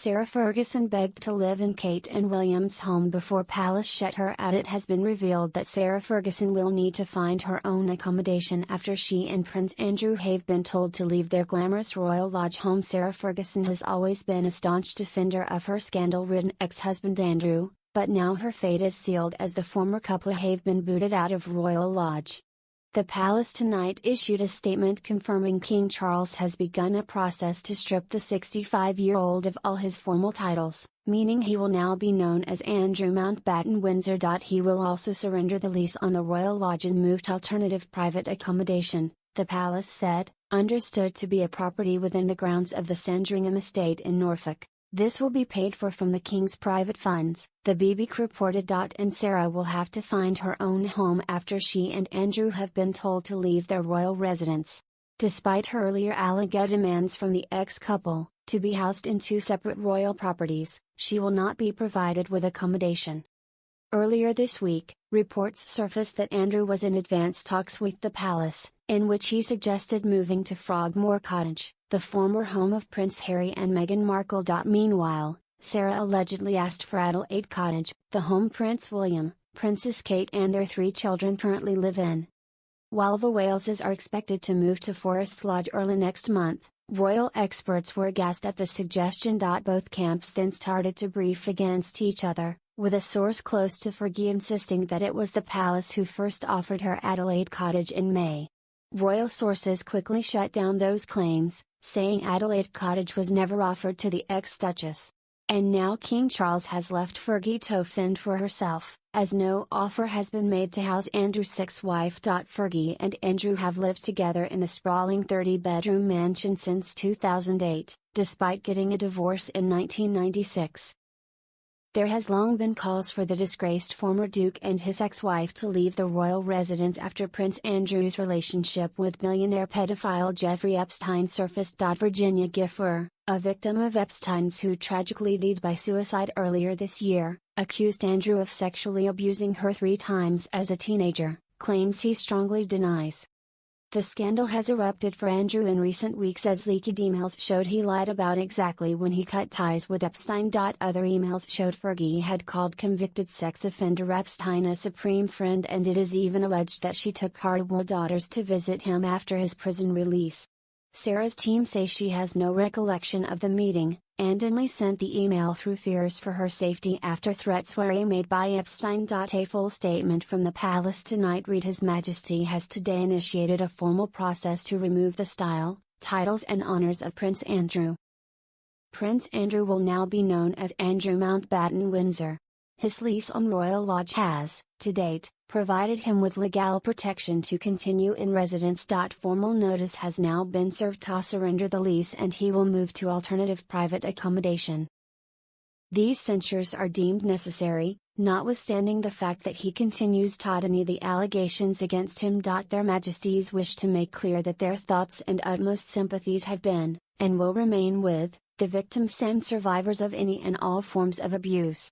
Sarah Ferguson begged to live in Kate and William's home before Palace shut her out. It has been revealed that Sarah Ferguson will need to find her own accommodation after she and Prince Andrew have been told to leave their glamorous Royal Lodge home. Sarah Ferguson has always been a staunch defender of her scandal-ridden ex-husband Andrew, but now her fate is sealed as the former couple have been booted out of Royal Lodge. The palace tonight issued a statement confirming King Charles has begun a process to strip the 65-year-old of all his formal titles, meaning he will now be known as Andrew Mountbatten Windsor. He will also surrender the lease on the Royal Lodge and move to alternative private accommodation, the palace said, understood to be a property within the grounds of the Sandringham estate in Norfolk. This will be paid for from the King's private funds, the BBC reported. And Sarah will have to find her own home after she and Andrew have been told to leave their royal residence. Despite her earlier alleged demands from the ex-couple, to be housed in two separate royal properties, she will not be provided with accommodation. Earlier this week, reports surfaced that Andrew was in advanced talks with the palace, in which he suggested moving to Frogmore Cottage, the former home of Prince Harry and Meghan Markle. Meanwhile, Sarah allegedly asked for Adelaide Cottage, the home Prince William, Princess Kate and their 3 children currently live in. While the Waleses are expected to move to Forest Lodge early next month, royal experts were aghast at the suggestion. Both camps then started to brief against each other, with a source close to Fergie insisting that it was the palace who first offered her Adelaide Cottage in May. Royal sources quickly shut down those claims, saying Adelaide Cottage was never offered to the ex-Duchess. And now King Charles has left Fergie to fend for herself, as no offer has been made to house Andrew's ex-wife. Fergie and Andrew have lived together in the sprawling 30-bedroom mansion since 2008, despite getting a divorce in 1996. There has long been calls for the disgraced former Duke and his ex-wife to leave the royal residence after Prince Andrew's relationship with millionaire pedophile Jeffrey Epstein surfaced. Virginia Gifford, a victim of Epstein's who tragically died by suicide earlier this year, accused Andrew of sexually abusing her 3 times as a teenager, claims he strongly denies. The scandal has erupted for Andrew in recent weeks as leaked emails showed he lied about exactly when he cut ties with Epstein. Other emails showed Fergie had called convicted sex offender Epstein a supreme friend, and it is even alleged that she took Hartwell daughters to visit him after his prison release. Sarah's team say she has no recollection of the meeting, and only sent the email through fears for her safety after threats were made by Epstein. A full statement from the palace tonight read: His Majesty has today initiated a formal process to remove the style, titles and honors of Prince Andrew. Prince Andrew will now be known as Andrew Mountbatten Windsor. His lease on Royal Lodge has, to date, provided him with legal protection to continue in residence. Formal notice has now been served to surrender the lease and he will move to alternative private accommodation. These censures are deemed necessary, notwithstanding the fact that he continues to deny the allegations against him. Their Majesties wish to make clear that their thoughts and utmost sympathies have been, and will remain with, the victims and survivors of any and all forms of abuse.